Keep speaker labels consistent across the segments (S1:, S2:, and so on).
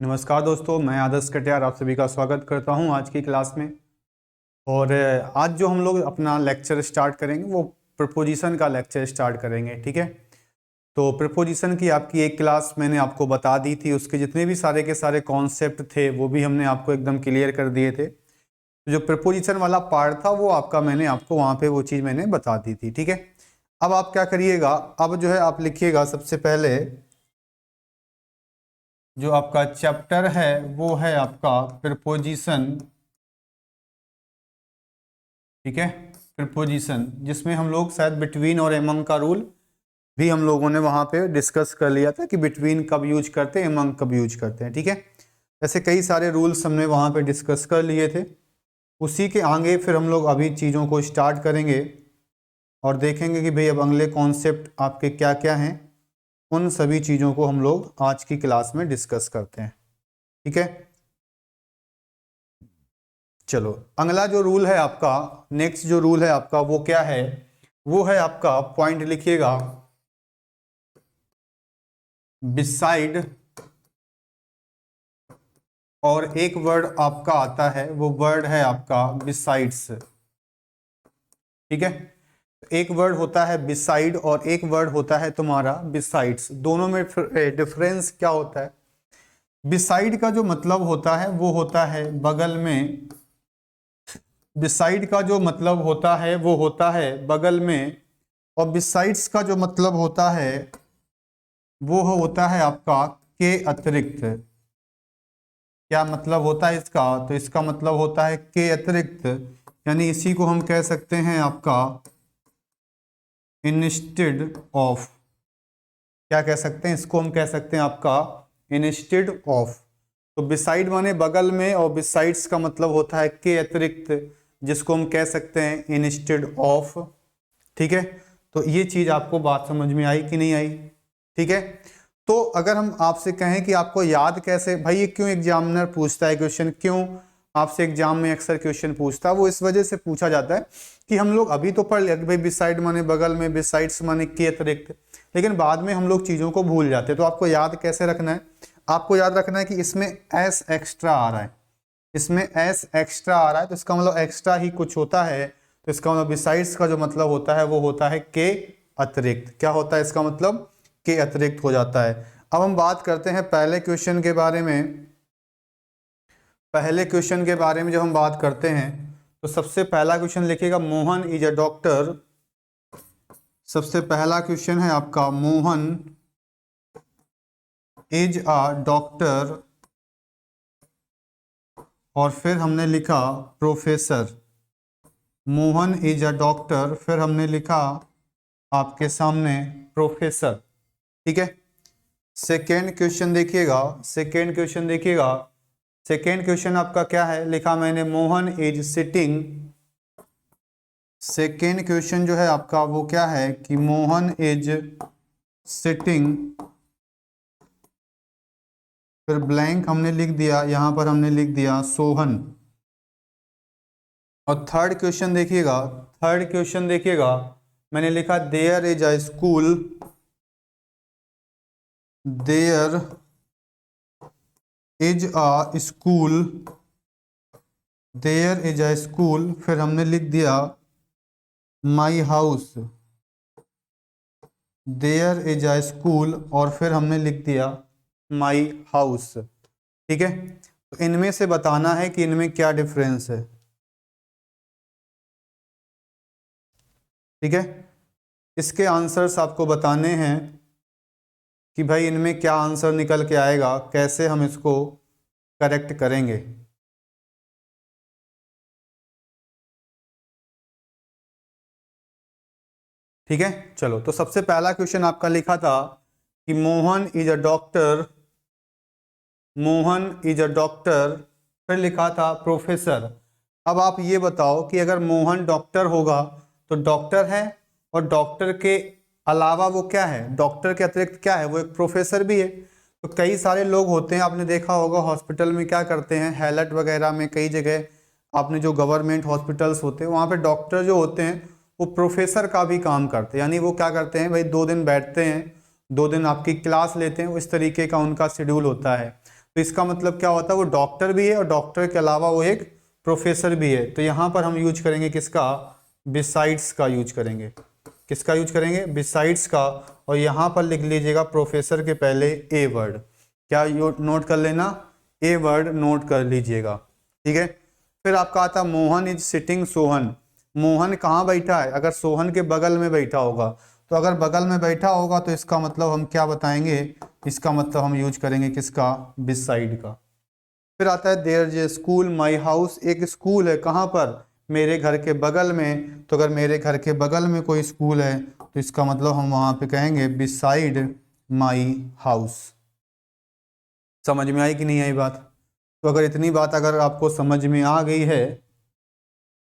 S1: नमस्कार दोस्तों, मैं आदर्श कटियार आप सभी का स्वागत करता हूं आज की क्लास में। और आज जो हम लोग अपना लेक्चर स्टार्ट करेंगे वो प्रपोजिशन का लेक्चर स्टार्ट करेंगे। ठीक है, तो प्रपोजिशन की आपकी एक क्लास मैंने आपको बता दी थी, उसके जितने भी सारे के सारे कॉन्सेप्ट थे वो भी हमने आपको एकदम क्लियर कर दिए थे। तो जो प्रपोजिशन वाला पार्ट था वो आपका मैंने आपको वहाँ पे वो चीज़ मैंने बता दी थी। ठीक है, अब आप क्या करिएगा, अब जो है आप लिखिएगा सबसे पहले जो आपका चैप्टर है वो है आपका प्रपोजिशन। ठीक है, प्रपोजिशन जिसमें हम लोग शायद बिटवीन और एमंग का रूल भी हम लोगों ने वहां पे डिस्कस कर लिया था कि बिटवीन कब यूज करते हैं, एमंग कब यूज करते हैं। ठीक है, ऐसे कई सारे रूल्स हमने वहां पे डिस्कस कर लिए थे। उसी के आगे फिर हम लोग अभी चीज़ों को स्टार्ट करेंगे और देखेंगे कि भाई अब अगले कॉन्सेप्ट आपके क्या क्या हैं। उन सभी चीज़ों को हम लोग आज की क्लास में डिस्कस करते हैं। ठीक है, चलो अगला जो रूल है आपका, नेक्स्ट जो रूल है आपका वो क्या है, वो है आपका पॉइंट लिखिएगा, बिसाइड। और एक वर्ड आपका आता है, वो वर्ड है आपका बिसाइड्स। ठीक है, एक वर्ड होता है बिसाइड और एक वर्ड होता है तुम्हारा बिसाइड्स। दोनों में डिफरेंस क्या होता है? बिसाइड का जो मतलब होता है वो होता है बगल में। बिसाइड का जो मतलब होता है वो होता है बगल में, और बिसाइड्स का जो मतलब होता है वो होता है आपका के अतिरिक्त। क्या मतलब होता है इसका? तो इसका मतलब होता है के अतिरिक्त, यानी इसी को हम कह सकते हैं आपका इंस्टेड ऑफ। क्या कह सकते हैं इसको? हम कह सकते हैं आपका इंस्टेड ऑफ। तो बिसाइड माने बगल में, और बिसाइड्स का मतलब होता है के अतिरिक्त, जिसको हम कह सकते हैं इंस्टेड ऑफ। ठीक है, तो ये चीज आपको बात समझ में आई कि नहीं आई? ठीक है, तो अगर हम आपसे कहें कि आपको याद कैसे, भाई ये क्यों एग्जामिनर पूछता है क्वेश्चन, क्यों आपसे एग्जाम में अक्सर क्वेश्चन पूछता है, वो इस वजह से पूछा जाता है कि हम लोग अभी तो पढ़ लिया कि भाई बिसाइड माने बगल में, बिसाइड्स माने के अतिरिक्त, लेकिन बाद में हम लोग चीजों को भूल जाते हैं। तो आपको याद कैसे रखना है? आपको याद रखना है कि इसमें एस एक्स्ट्रा आ रहा है, इसमें एस एक्स्ट्रा आ रहा है, तो इसका मतलब एक्स्ट्रा ही कुछ होता है। तो इसका मतलब बिसाइड्स का जो मतलब होता है वो होता है के अतिरिक्त। क्या होता है इसका मतलब? के अतिरिक्त हो जाता है। अब हम बात करते हैं पहले क्वेश्चन के बारे में। पहले क्वेश्चन के बारे में जब हम बात करते हैं तो सबसे पहला क्वेश्चन लिखिएगा, मोहन इज अ डॉक्टर। सबसे पहला क्वेश्चन है आपका, मोहन इज अ डॉक्टर, और फिर हमने लिखा professor. Mohan is a doctor, फिर हमने लिखा आपके सामने प्रोफेसर। ठीक है, सेकेंड क्वेश्चन देखिएगा, सेकेंड क्वेश्चन देखिएगा। सेकेंड क्वेश्चन आपका क्या है? लिखा मैंने Mohan is sitting. Second question जो है आपका वो क्या है कि मोहन इज सिटिंग, फिर ब्लैंक हमने लिख दिया, यहां पर हमने लिख दिया सोहन। और थर्ड क्वेश्चन देखिएगा, थर्ड क्वेश्चन देखिएगा, मैंने लिखा there is a school. There is a school, there is a school, फिर हमने लिख दिया my house. There is a school, और फिर हमने लिख दिया माई हाउस। ठीक है, तो इनमें से बताना है कि इनमें क्या डिफरेंस है। ठीक है, इसके आंसर्स आपको बताने हैं कि भाई इनमें क्या आंसर निकल के आएगा, कैसे हम इसको करेक्ट करेंगे। ठीक है, चलो तो सबसे पहला क्वेश्चन आपका लिखा था कि Mohan is a doctor. Mohan is a doctor, फिर लिखा था प्रोफेसर। अब आप ये बताओ कि अगर मोहन डॉक्टर होगा तो डॉक्टर है, और डॉक्टर के अलावा वो क्या है, डॉक्टर के अतिरिक्त क्या है, वो एक प्रोफेसर भी है। तो कई सारे लोग होते हैं, आपने देखा होगा हॉस्पिटल में क्या करते हैं, हैलट वगैरह में, कई जगह आपने जो गवर्नमेंट हॉस्पिटल्स होते हैं वहाँ पे डॉक्टर जो होते हैं वो प्रोफेसर का भी काम करते हैं। यानी वो क्या करते हैं भाई, 2 दिन बैठते हैं, 2 दिन आपकी क्लास लेते हैं, इस तरीके का उनका शेड्यूल होता है। तो इसका मतलब क्या होता है, वो डॉक्टर भी है और डॉक्टर के अलावा वो एक प्रोफेसर भी है। तो यहाँ पर हम यूज करेंगे किसका, बिसाइड्स का यूज करेंगे। किसका यूज करेंगे, बिसाइड्स का। और यहाँ पर लिख लीजिएगा प्रोफेसर के पहले ए वर्ड। क्या नोट कर लेना, ए वर्ड नोट कर लीजिएगा, ठीक है। फिर आपका आता मोहन इज सिटिंग सोहन। मोहन कहाँ बैठा है, अगर सोहन के बगल में बैठा होगा, तो अगर बगल में बैठा होगा तो इसका मतलब हम क्या बताएंगे, इसका मतलब हम यूज करेंगे किसका, बिसाइड का। फिर आता है there is school my house, एक स्कूल है कहाँ पर, मेरे घर के बगल में। तो अगर मेरे घर के बगल में कोई स्कूल है तो इसका मतलब हम वहाँ पे कहेंगे बिसाइड माई हाउस। समझ में आई कि नहीं आई बात। तो अगर इतनी बात अगर आपको समझ में आ गई है,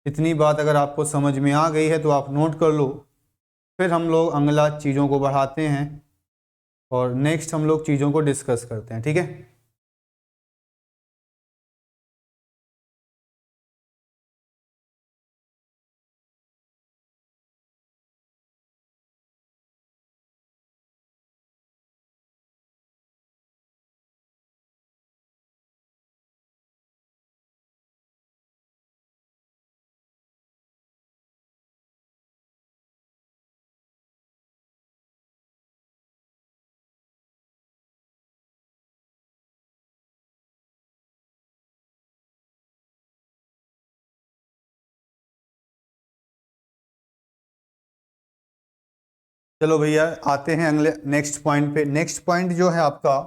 S1: इतनी बात अगर आपको समझ में आ गई है तो आप नोट कर लो। फिर हम लोग अगला चीज़ों को बढ़ाते हैं और नेक्स्ट हम लोग चीज़ों को डिस्कस करते हैं, ठीक है। चलो भैया आते हैं अगले नेक्स्ट पॉइंट पे। नेक्स्ट पॉइंट जो है आपका,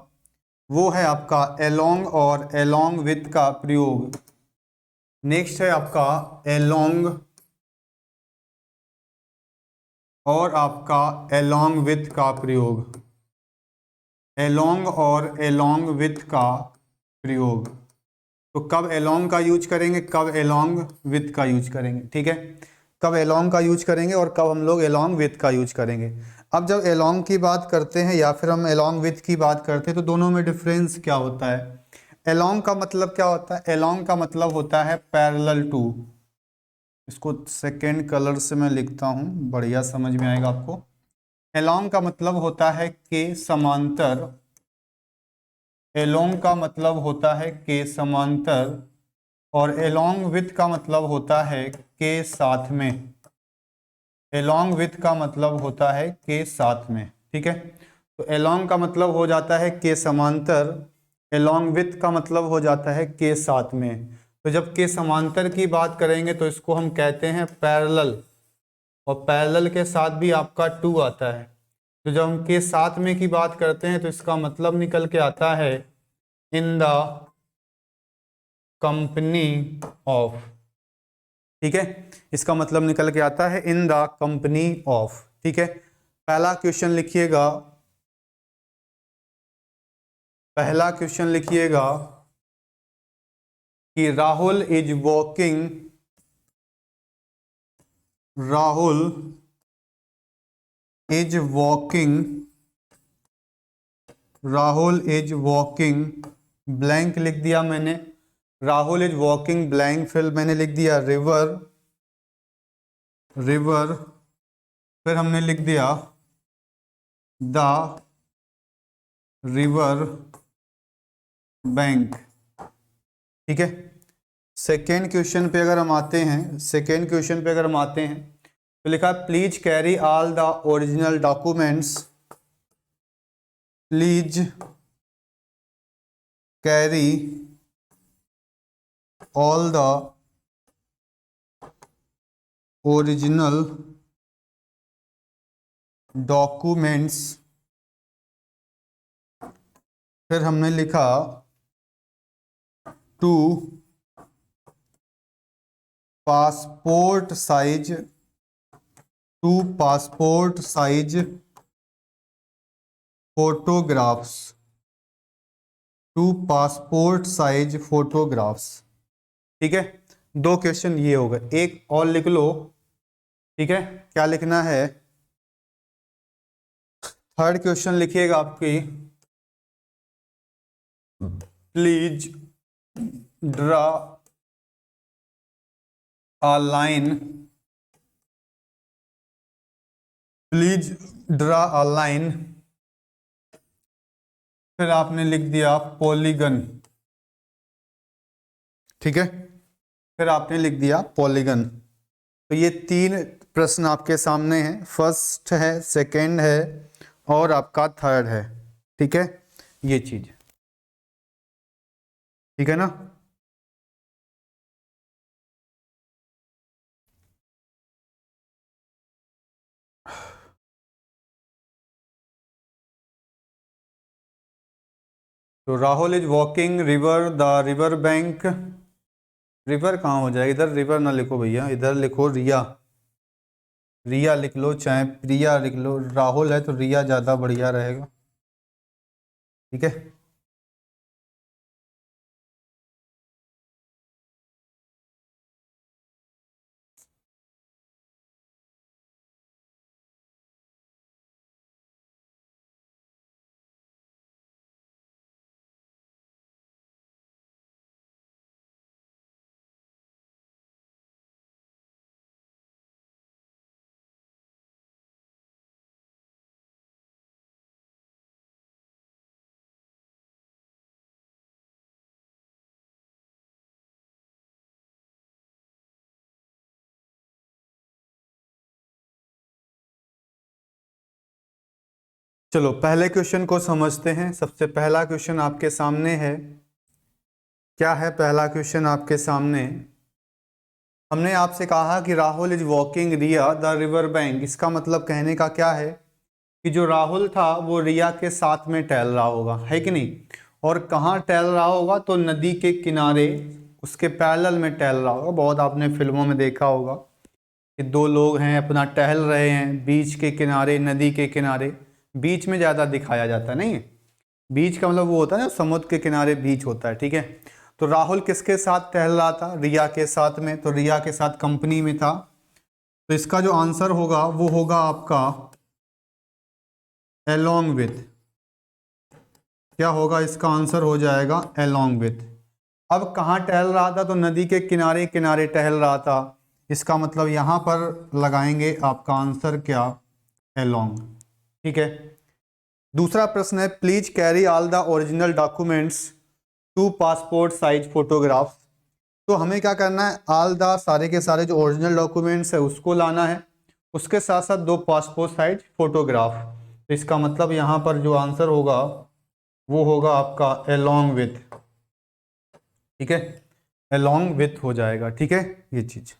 S1: वो है आपका एलोंग और एलोंग विथ का प्रयोग। नेक्स्ट है आपका एलोंग और आपका एलोंग विथ का प्रयोग। एलोंग और एलोंग विथ का प्रयोग। तो कब एलोंग का यूज करेंगे, कब एलोंग विथ का यूज करेंगे, ठीक है। कब एलोंग का यूज करेंगे और कब हम लोग एलोंग विथ का यूज करेंगे। अब जब एलोंग की बात करते हैं या फिर हम एलोंग विथ की बात करते हैं तो दोनों में डिफरेंस क्या होता है। एलोंग का मतलब क्या होता है, एलोंग का मतलब होता है पैरेलल टू। इसको सेकेंड कलर से मैं लिखता हूँ, बढ़िया समझ में आएगा आपको। एलोंग का मतलब होता है के समांतर। एलोंग का मतलब होता है के समांतर और एलोंग विथ का मतलब होता है के साथ में। एलोंग विथ का मतलब होता है के साथ में, ठीक है। तो एलोंग का मतलब हो जाता है के समांतर, एलोंग विथ का मतलब हो जाता है के साथ में। तो जब के समांतर की बात करेंगे तो इसको हम कहते हैं पैरेलल, और पैरेलल के साथ भी आपका टू आता है। तो जब हम के साथ में की बात करते हैं तो इसका मतलब निकल के आता है इन द कंपनी ऑफ, ठीक है। इसका मतलब निकल के आता है इन द कंपनी ऑफ, ठीक है। पहला क्वेश्चन लिखिएगा, पहला क्वेश्चन लिखिएगा कि Rahul is walking, Rahul is walking, Rahul is walking blank लिख दिया मैंने। राहुल इज वॉकिंग ब्लैंक, फिर मैंने लिख दिया रिवर, रिवर, फिर हमने लिख दिया द रिवर बैंक, ठीक है। सेकेंड क्वेश्चन पे अगर हम आते हैं, सेकेंड क्वेश्चन पे अगर हम आते हैं तो लिखा please carry all the original documents, please carry all the original documents, फिर हमने लिखा two passport size, two passport size photographs, two passport size photographs, ठीक है। दो क्वेश्चन ये हो गए, एक और लिख लो, ठीक है। क्या लिखना है, थर्ड क्वेश्चन लिखिएगा आपकी please draw a line, please draw a line फिर आपने लिख दिया पॉलीगन, ठीक है, फिर आपने लिख दिया पॉलीगन। तो ये 3 प्रश्न आपके सामने हैं, फर्स्ट है, सेकंड है और आपका थर्ड है, ठीक है, ये चीज, ठीक है ना। तो Rahul is walking river the river bank, river कहाँ हो जाएगा, इधर रिवर ना लिखो भैया, इधर लिखो रिया, रिया लिख लो, चाहे प्रिया लिख लो, राहुल है तो रिया ज़्यादा बढ़िया रहेगा, ठीक है। चलो पहले क्वेश्चन को समझते हैं। सबसे पहला क्वेश्चन आपके सामने है, क्या है पहला क्वेश्चन आपके सामने। हमने आपसे कहा कि Rahul is walking near the river bank, इसका मतलब कहने का क्या है कि जो राहुल था वो रिया के साथ में टहल रहा होगा, है कि नहीं। और कहाँ टहल रहा होगा, तो नदी के किनारे उसके पैरेलल में टहल रहा होगा। बहुत आपने फिल्मों में देखा होगा कि 2 लोग हैं अपना टहल रहे हैं बीच के किनारे, नदी के किनारे, बीच में ज़्यादा दिखाया जाता है, नहीं है, बीच का मतलब वो होता है ना, समुद्र के किनारे बीच होता है, ठीक है। तो राहुल किसके साथ टहल रहा था, रिया के साथ में, तो रिया के साथ कंपनी में था। तो इसका जो आंसर होगा वो होगा आपका along with, क्या होगा इसका आंसर हो जाएगा along with। अब कहाँ टहल रहा था, तो नदी के किनारे किनारे टहल रहा था, इसका मतलब यहाँ पर लगाएंगे आपका आंसर क्या, along, ठीक है। दूसरा प्रश्न है, please carry all the original documents two passport size photographs. तो हमें क्या करना है, ऑल द सारे के सारे जो ओरिजिनल डॉक्यूमेंट्स है उसको लाना है, उसके साथ साथ 2 पासपोर्ट साइज फोटोग्राफ। तो इसका मतलब यहाँ पर जो आंसर होगा वो होगा आपका along with, ठीक है, along with हो जाएगा, ठीक है, ये चीज।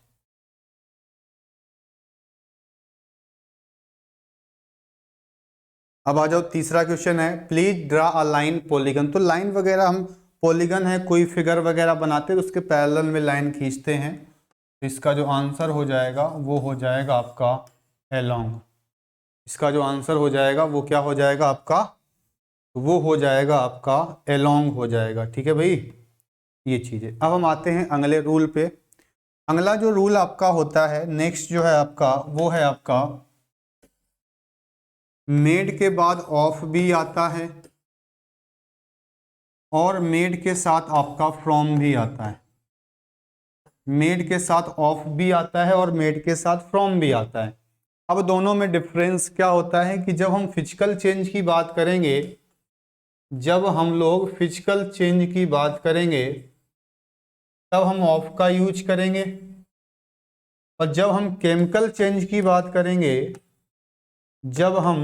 S1: अब आ जाओ, तीसरा क्वेश्चन है, please draw a line polygon. तो लाइन वगैरह हम, पॉलीगन है कोई फिगर वगैरह बनाते हैं तो उसके पैरेलल में लाइन खींचते हैं। तो इसका जो आंसर हो जाएगा वो हो जाएगा आपका along, इसका जो आंसर हो जाएगा वो क्या हो जाएगा आपका, वो हो जाएगा आपका along हो जाएगा, ठीक है भाई, ये चीज़ है। अब हम आते हैं अगले रूल पे। अगला जो रूल आपका होता है नेक्स्ट जो है आपका, वो है आपका मेड के बाद ऑफ भी आता है और मेड के साथ आपका फ्रॉम भी आता है। मेड के साथ ऑफ भी आता है और मेड के साथ फ्रॉम भी आता है। अब दोनों में डिफरेंस क्या होता है कि जब हम फिजिकल चेंज की बात करेंगे, जब हम लोग फिजिकल चेंज की बात करेंगे तब हम ऑफ का यूज करेंगे, और जब हम केमिकल चेंज की बात करेंगे, जब हम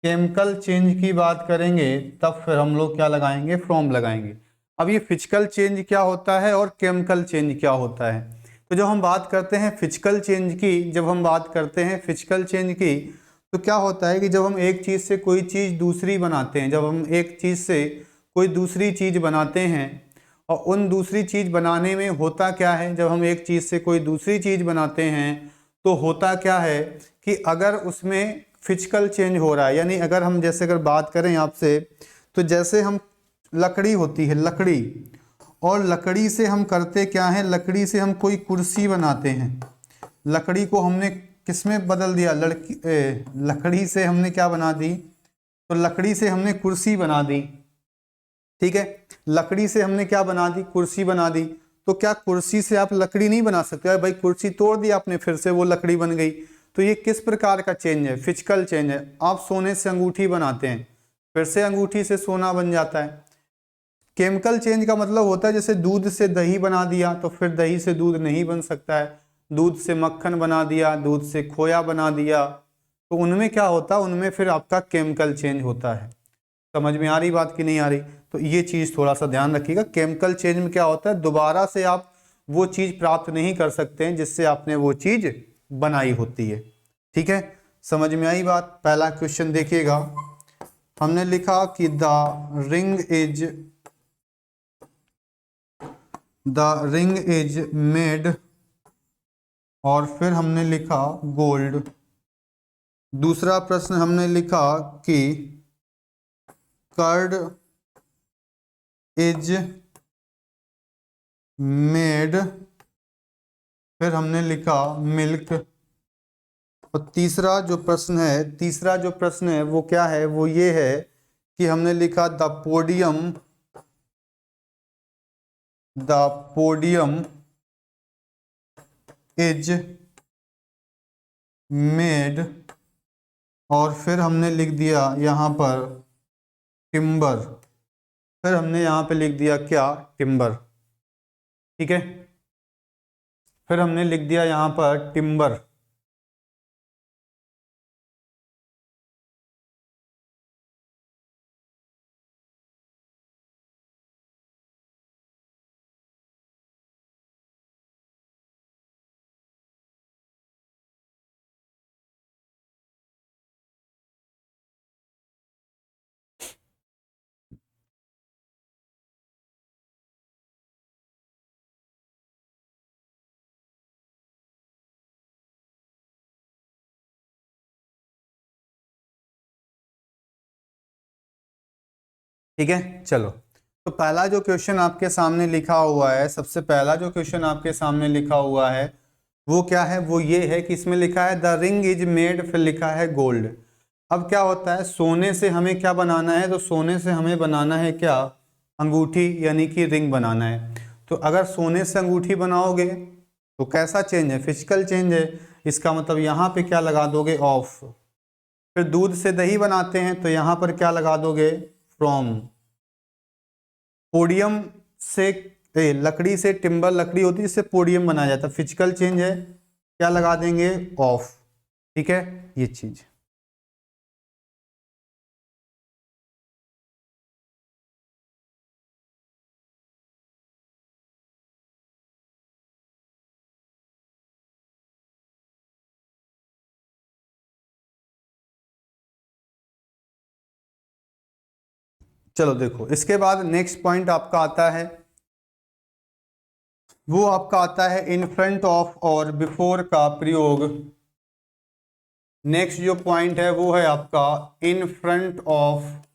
S1: केमिकल चेंज की बात करेंगे तब फिर हम लोग क्या लगाएंगे, फ्रॉम लगाएंगे। अब ये फिजिकल चेंज क्या होता है और केमिकल चेंज क्या होता है। तो जब हम बात करते हैं फिजिकल चेंज की, जब हम बात करते हैं फिजिकल चेंज की, तो क्या होता है कि जब हम एक चीज़ से कोई चीज़ दूसरी बनाते हैं, जब हम एक चीज़ से कोई दूसरी चीज़ बनाते हैं, और उन दूसरी चीज़ बनाने में होता क्या है, जब हम एक चीज़ से कोई दूसरी चीज़ बनाते हैं तो होता क्या है कि अगर उसमें फिजिकल चेंज हो रहा है, यानी अगर हम जैसे अगर बात करें आपसे, तो जैसे हम लकड़ी होती है, लकड़ी, और लकड़ी से हम करते क्या है, लकड़ी से हम कोई कुर्सी बनाते हैं, लकड़ी को हमने किस में बदल दिया, लकड़ी से हमने क्या बना दी, तो लकड़ी से हमने कुर्सी बना दी, ठीक है, लकड़ी से हमने क्या बना दी, कुर्सी बना दी। तो क्या कुर्सी से आप लकड़ी नहीं बना सकते, भाई कुर्सी तोड़ दी आपने फिर से वो लकड़ी बन गई। तो ये किस प्रकार का चेंज है, फिजिकल चेंज है। आप सोने से अंगूठी बनाते हैं फिर से अंगूठी से सोना बन जाता है। केमिकल चेंज का मतलब होता है जैसे दूध से दही बना दिया तो फिर दही से दूध नहीं बन सकता है, दूध से मक्खन बना दिया, दूध से खोया बना दिया, तो उनमें क्या होता है, उनमें फिर आपका केमिकल चेंज होता है। समझ में आ रही बात कि नहीं आ रही? तो ये चीज़ थोड़ा सा ध्यान रखिएगा। केमिकल चेंज में क्या होता है, दोबारा से आप वो चीज़ प्राप्त नहीं कर सकते हैं जिससे आपने वो चीज़ बनाई होती है। ठीक है, समझ में आई बात? पहला क्वेश्चन देखिएगा, हमने लिखा कि द रिंग इज मेड, और फिर हमने लिखा गोल्ड। दूसरा प्रश्न हमने लिखा कि कर्ड इज मेड, फिर हमने लिखा मिल्क। और तीसरा जो प्रश्न है वो क्या है, वो ये है कि हमने लिखा द पोडियम इज मेड, और फिर हमने लिख दिया यहाँ पर टिम्बर, फिर हमने यहाँ पे लिख दिया क्या, टिम्बर। ठीक है, फिर हमने लिख दिया यहाँ पर टिम्बर। ठीक है, चलो, तो पहला जो क्वेश्चन आपके सामने लिखा हुआ है, सबसे पहला जो क्वेश्चन आपके सामने लिखा हुआ है वो क्या है, वो ये है कि इसमें लिखा है द रिंग इज मेड, फिर लिखा है गोल्ड। अब क्या होता है, सोने से हमें क्या बनाना है, तो सोने से हमें बनाना है क्या, अंगूठी, यानी कि रिंग बनाना है। तो अगर सोने से अंगूठी बनाओगे तो कैसा चेंज है, फिजिकल चेंज है। इसका मतलब यहाँ पे क्या लगा दोगे, ऑफ। फिर दूध से दही बनाते हैं तो यहाँ पर क्या लगा दोगे, फ्रॉम। पोडियम से लकड़ी से, टिम्बर लकड़ी होती है जिससे पोडियम बनाया जाता है, फिजिकल चेंज है, क्या लगा देंगे, ऑफ। ठीक है, ये चीज। चलो देखो, इसके बाद नेक्स्ट पॉइंट आपका आता है, वो आपका आता है इन फ्रंट ऑफ और बिफोर का प्रयोग। नेक्स्ट जो पॉइंट है वो है आपका इन फ्रंट ऑफ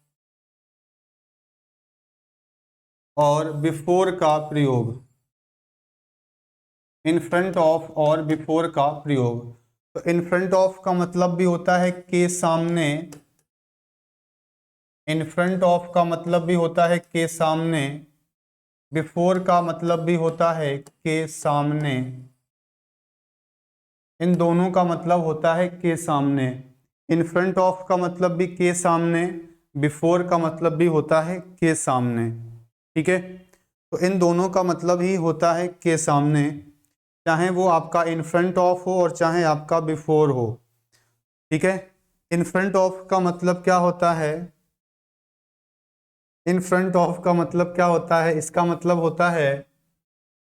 S1: और बिफोर का प्रयोग। इन फ्रंट ऑफ और बिफोर का प्रयोग, तो इन फ्रंट ऑफ का मतलब भी होता है के सामने, इन फ्रंट ऑफ का मतलब भी होता है के सामने, बिफोर का मतलब भी होता है के सामने, इन दोनों का मतलब होता है के सामने। इन फ्रंट ऑफ का मतलब भी के सामने, बिफोर का मतलब भी होता है के सामने। ठीक है, तो इन दोनों का मतलब ही होता है के सामने, चाहे वो आपका इन फ्रंट ऑफ हो और चाहे आपका बिफोर हो। ठीक है, इन फ्रंट ऑफ का मतलब क्या होता है, इन फ्रंट ऑफ का मतलब क्या होता है, इसका मतलब होता है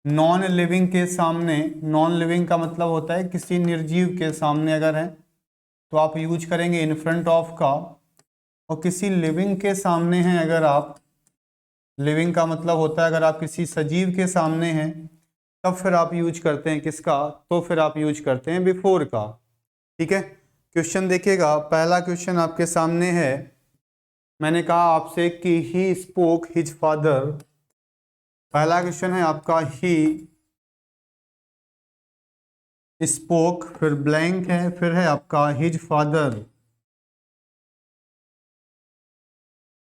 S1: नॉन लिविंग के सामने। नॉन लिविंग का मतलब होता है किसी निर्जीव के सामने अगर है तो आप यूज करेंगे इन फ्रंट ऑफ का, और किसी लिविंग के सामने हैं अगर आप, लिविंग का मतलब होता है अगर आप किसी सजीव के सामने हैं तब फिर आप यूज करते हैं किसका, तो फिर आप यूज करते हैं बिफोर का। ठीक है, क्वेश्चन देखिएगा, पहला क्वेश्चन आपके सामने है, मैंने कहा आपसे कि ही स्पोक हिज फादर। पहला क्वेश्चन है आपका ही स्पोक, फिर ब्लैंक है, फिर है आपका हिज फादर।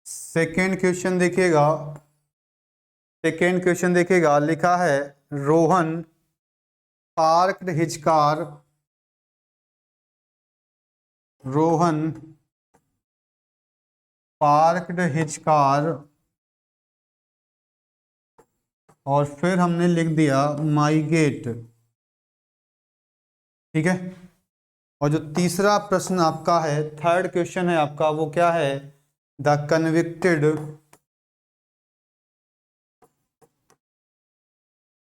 S1: सेकेंड क्वेश्चन देखिएगा, सेकेंड क्वेश्चन देखिएगा, लिखा है Rohan parked his car, Rohan parked his car, और फिर हमने लिख दिया माई गेट। ठीक है। और जो तीसरा प्रश्न आपका है, थर्ड क्वेश्चन है आपका, वो क्या है? The convicted,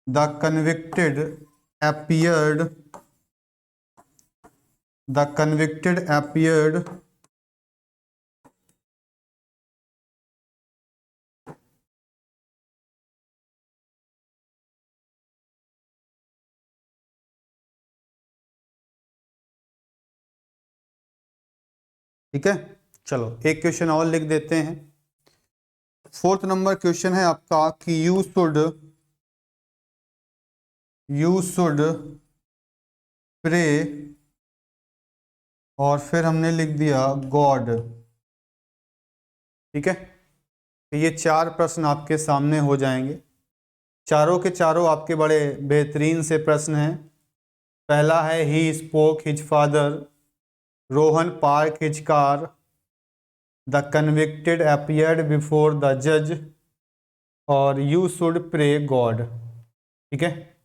S1: the convicted appeared, the convicted appeared ठीक है। चलो एक क्वेश्चन और लिख देते हैं। फोर्थ नंबर क्वेश्चन है आपका कि यू शुड प्रे, और फिर हमने लिख दिया गॉड। ठीक है। तो ये चार प्रश्न आपके सामने हो जाएंगे। चारों के चारों आपके बड़े बेहतरीन से प्रश्न हैं। पहला है he spoke his father, Rohan park his car, the convicted appeared before the जज, और यू शुड प्रे गॉड। ठीक है।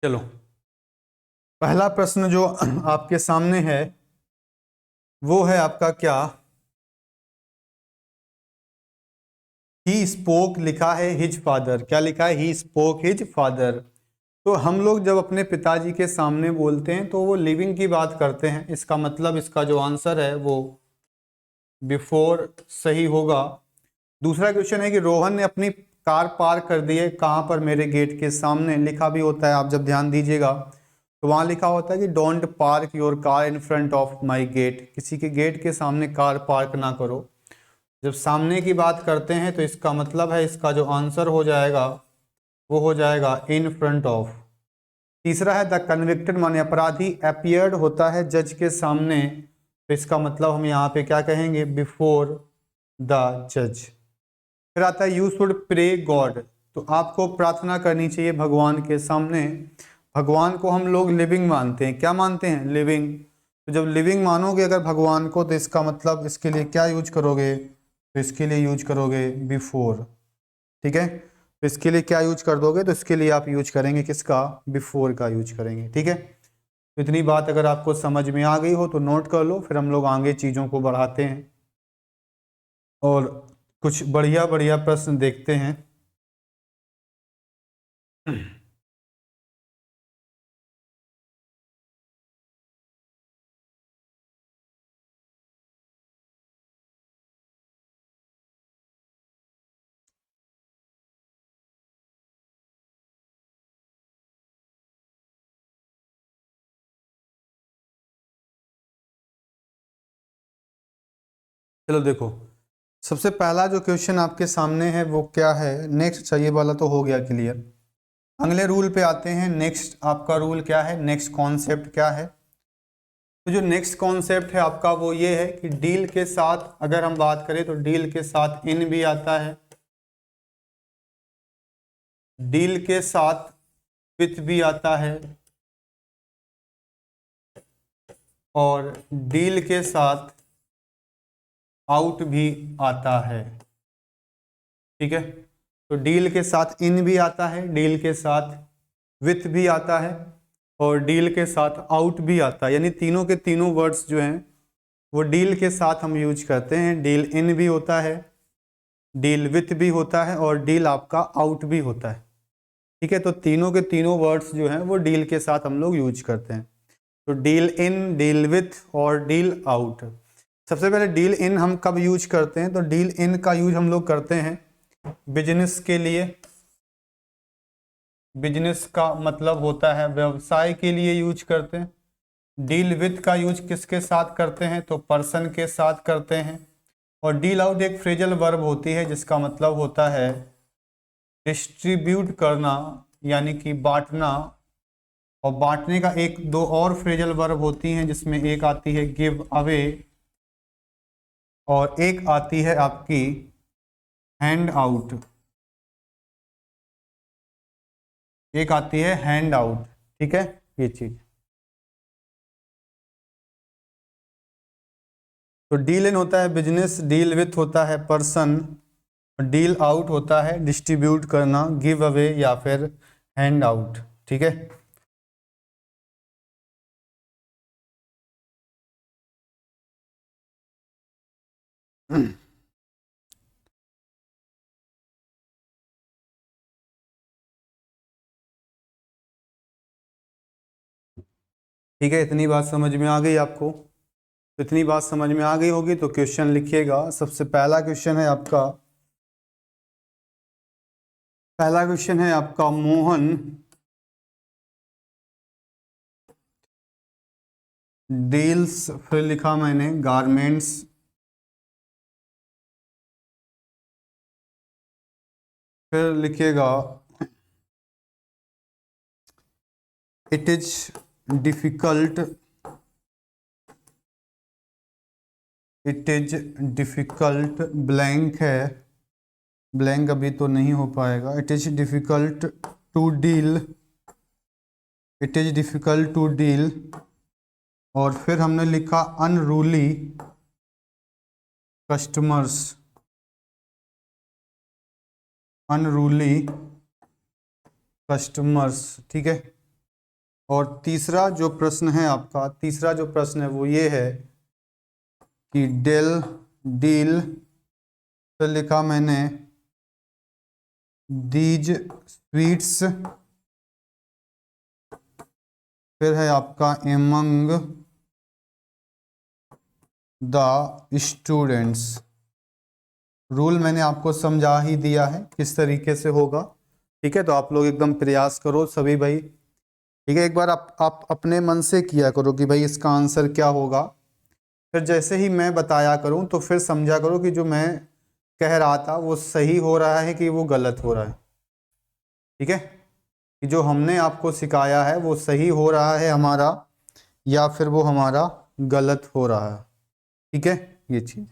S1: चलो पहला प्रश्न जो आपके सामने है वो है आपका क्या? ही स्पोक लिखा है हिज फादर। क्या लिखा है? He spoke his father. तो हम लोग जब अपने पिताजी के सामने बोलते हैं तो वो लिविंग की बात करते हैं। इसका मतलब इसका जो आंसर है वो बिफोर सही होगा। दूसरा क्वेश्चन है कि रोहन ने अपनी कार पार्क कर दी है कहाँ पर? मेरे गेट के सामने। लिखा भी होता है, आप जब ध्यान दीजिएगा तो वहाँ लिखा होता है कि don't park your car in front of my gate. किसी के गेट के सामने कार पार्क ना करो। जब सामने की बात करते हैं तो इसका मतलब है इसका जो आंसर हो जाएगा वो हो जाएगा इन फ्रंट ऑफ। तीसरा है द कन्विक्टेड माने अपराधी अपीयर्ड होता है जज के सामने, तो इसका मतलब हम यहाँ पे क्या कहेंगे? बिफोर द जज। फिर आता है यू शुड प्रे गॉड, तो आपको प्रार्थना करनी चाहिए भगवान के सामने। भगवान को हम लोग लिविंग मानते हैं। क्या मानते हैं? लिविंग। तो जब लिविंग मानोगे अगर भगवान को तो इसका मतलब इसके लिए क्या यूज करोगे? तो इसके लिए यूज करोगे बिफोर। ठीक है। तो इसके लिए क्या यूज कर दोगे? तो इसके लिए आप यूज करेंगे किसका? बिफोर का यूज करेंगे। ठीक है। तो इतनी बात अगर आपको समझ में आ गई हो तो नोट कर लो, फिर हम लोग आगे चीज़ों को बढ़ाते हैं और कुछ बढ़िया बढ़िया प्रश्न देखते हैं। चलो देखो, सबसे पहला जो क्वेश्चन आपके सामने है वो क्या है? नेक्स्ट चाहिए वाला तो हो गया क्लियर। अगले रूल पे आते हैं। नेक्स्ट आपका रूल क्या है? नेक्स्ट कॉन्सेप्ट क्या है? तो जो नेक्स्ट कॉन्सेप्ट है आपका वो ये है कि डील के साथ अगर हम बात करें तो डील के साथ इन भी आता है, डील के साथ विथ भी आता है, और डील के साथ आउट भी आता है। ठीक है। तो डील के साथ इन भी आता है, डील के साथ विथ भी आता है, और डील के साथ आउट भी आता है, यानी तीनों के तीनों वर्ड्स जो हैं वो डील के साथ हम यूज करते हैं। डील इन भी होता है, डील विथ भी होता है और डील आपका आउट भी होता है। ठीक है, तो तीनों के तीनों वर्ड्स जो हैं वो डील के साथ हम लोग यूज करते हैं। तो डील इन, डील विथ और डील आउट। सबसे पहले डील इन हम कब यूज करते हैं? तो डील इन का यूज हम लोग करते हैं बिजनेस के लिए। बिजनेस का मतलब होता है व्यवसाय के लिए यूज करते हैं। डील विथ का यूज किसके साथ करते हैं? तो पर्सन के साथ करते हैं। और डील आउट एक फ्रेजल वर्ब होती है जिसका मतलब होता है डिस्ट्रीब्यूट करना, यानी कि बांटना। और बांटने का एक दो और फ्रेजल वर्ब होती हैं जिसमें एक आती है गिव अवे और एक आती है आपकी हैंड आउट। एक आती है हैंड आउट। ठीक है, ये चीज। तो डील इन होता है बिजनेस, डील विथ होता है पर्सन, डील आउट होता है डिस्ट्रीब्यूट करना, गिव अवे या फिर हैंड आउट। ठीक है, ठीक है। इतनी बात समझ में आ गई आपको? तो इतनी बात समझ में आ गई होगी तो क्वेश्चन लिखिएगा। सबसे पहला क्वेश्चन है आपका, पहला क्वेश्चन है आपका, मोहन डील्स, फिर लिखा मैंने गारमेंट्स, फिर लिखिएगा it is difficult, it is difficult blank है, ब्लैंक अभी तो नहीं हो पाएगा। It is difficult to deal, it is difficult to deal. और फिर हमने लिखा अनरूली कस्टमर्स, अनरूली कस्टमर्स। ठीक है, और तीसरा जो प्रश्न है आपका, तीसरा जो प्रश्न है वो ये है कि डेल डील, फिर लिखा मैंने दीज स्वीट्स, फिर है आपका एमंग द स्टूडेंट्स। रूल मैंने आपको समझा ही दिया है किस तरीके से होगा। ठीक है, तो आप लोग एकदम प्रयास करो सभी भाई। ठीक है, एक बार आप अपने मन से किया करो कि भाई इसका आंसर क्या होगा। फिर जैसे ही मैं बताया करूं तो फिर समझा करो कि जो मैं कह रहा था वो सही हो रहा है कि वो गलत हो रहा है। ठीक है, कि जो हमने आपको सिखाया है वो सही हो रहा है हमारा या फिर वो हमारा गलत हो रहा है। ठीक है, ये चीज।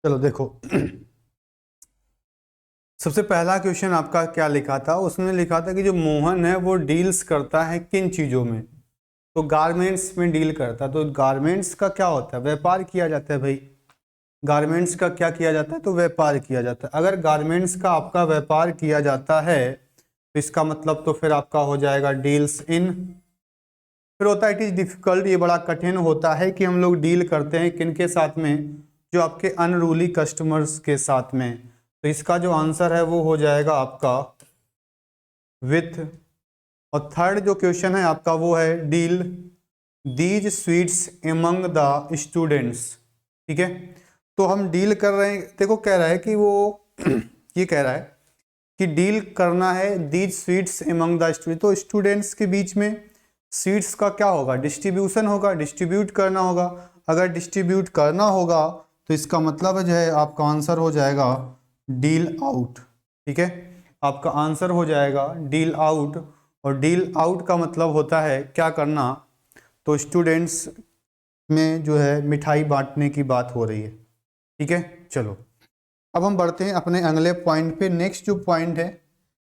S1: चलो देखो सबसे पहला क्वेश्चन आपका क्या लिखा था, उसने लिखा था कि जो मोहन है वो डील्स करता है किन चीज़ों में, तो गारमेंट्स में डील करता है। तो गारमेंट्स का क्या होता है, व्यापार किया जाता है भाई। गारमेंट्स का क्या किया जाता है, तो व्यापार किया जाता है। अगर गारमेंट्स का आपका व्यापार किया जाता है तो इसका मतलब तो फिर आपका हो जाएगा डील्स इन। फिर होता है इट इज डिफिकल्ट, ये बड़ा कठिन होता है कि हम लोग डील करते हैं किन के साथ में, जो आपके अनरूली कस्टमर्स के साथ में। तो इसका जो आंसर है वो हो जाएगा आपका विथ। और थर्ड जो क्वेश्चन है आपका वो है deal these sweets among the students. ठीक है, तो हम डील कर रहे हैं, देखो कह रहा है कि वो ये कह रहा है कि डील करना है these sweets among the student, तो स्टूडेंट्स के बीच में स्वीट्स का क्या होगा, डिस्ट्रीब्यूशन होगा, डिस्ट्रीब्यूट करना होगा। अगर डिस्ट्रीब्यूट करना होगा तो इसका मतलब जो है आपका आंसर हो जाएगा डील आउट। ठीक है, आपका आंसर हो जाएगा डील आउट। और डील आउट का मतलब होता है क्या करना, तो स्टूडेंट्स में जो है मिठाई बांटने की बात हो रही है। ठीक है, चलो अब हम बढ़ते हैं अपने अगले पॉइंट पे। नेक्स्ट जो पॉइंट है,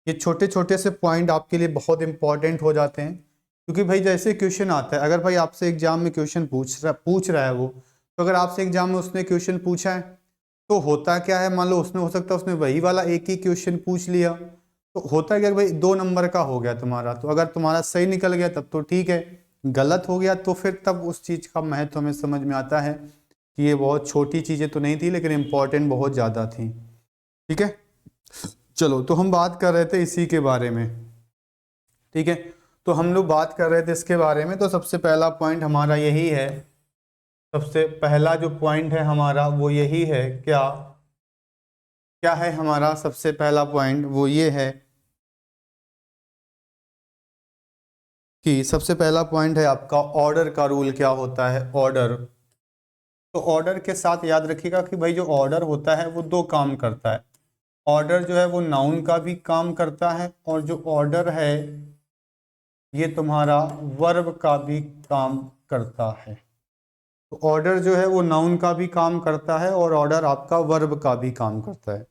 S1: ये छोटे छोटे से पॉइंट आपके लिए बहुत इंपॉर्टेंट हो जाते हैं, क्योंकि भाई जैसे क्वेश्चन आता है, अगर भाई आपसे एग्जाम में क्वेश्चन पूछ रहा है वो, तो अगर आपसे एग्जाम में उसने क्वेश्चन पूछा है तो होता क्या है, मान लो उसने हो सकता है उसने वही वाला एक ही क्वेश्चन पूछ लिया, तो होता क्या भाई 2 नंबर का हो गया तुम्हारा। तो अगर तुम्हारा सही निकल गया तब तो ठीक है, गलत हो गया तो फिर तब उस चीज़ का महत्व हमें समझ में आता है कि ये बहुत छोटी चीज़ें तो नहीं थी लेकिन इम्पोर्टेंट बहुत ज़्यादा थी। ठीक है, चलो तो हम बात कर रहे थे इसी के बारे में। ठीक है, तो हम लोग बात कर रहे थे इसके बारे में। तो सबसे पहला पॉइंट हमारा यही है, सबसे पहला जो पॉइंट है हमारा वो यही है, क्या क्या है हमारा सबसे पहला पॉइंट, वो ये है कि सबसे पहला पॉइंट है आपका ऑर्डर का रूल क्या होता है, ऑर्डर। तो ऑर्डर के साथ याद रखिएगा कि भाई जो ऑर्डर होता है वो 2 काम करता है। ऑर्डर जो है वो नाउन का भी काम करता है, और जो ऑर्डर है ये तुम्हारा वर्ब का भी काम करता है। तो ऑर्डर जो है वो नाउन का भी काम करता है और ऑर्डर आपका वर्ब का भी काम करता है।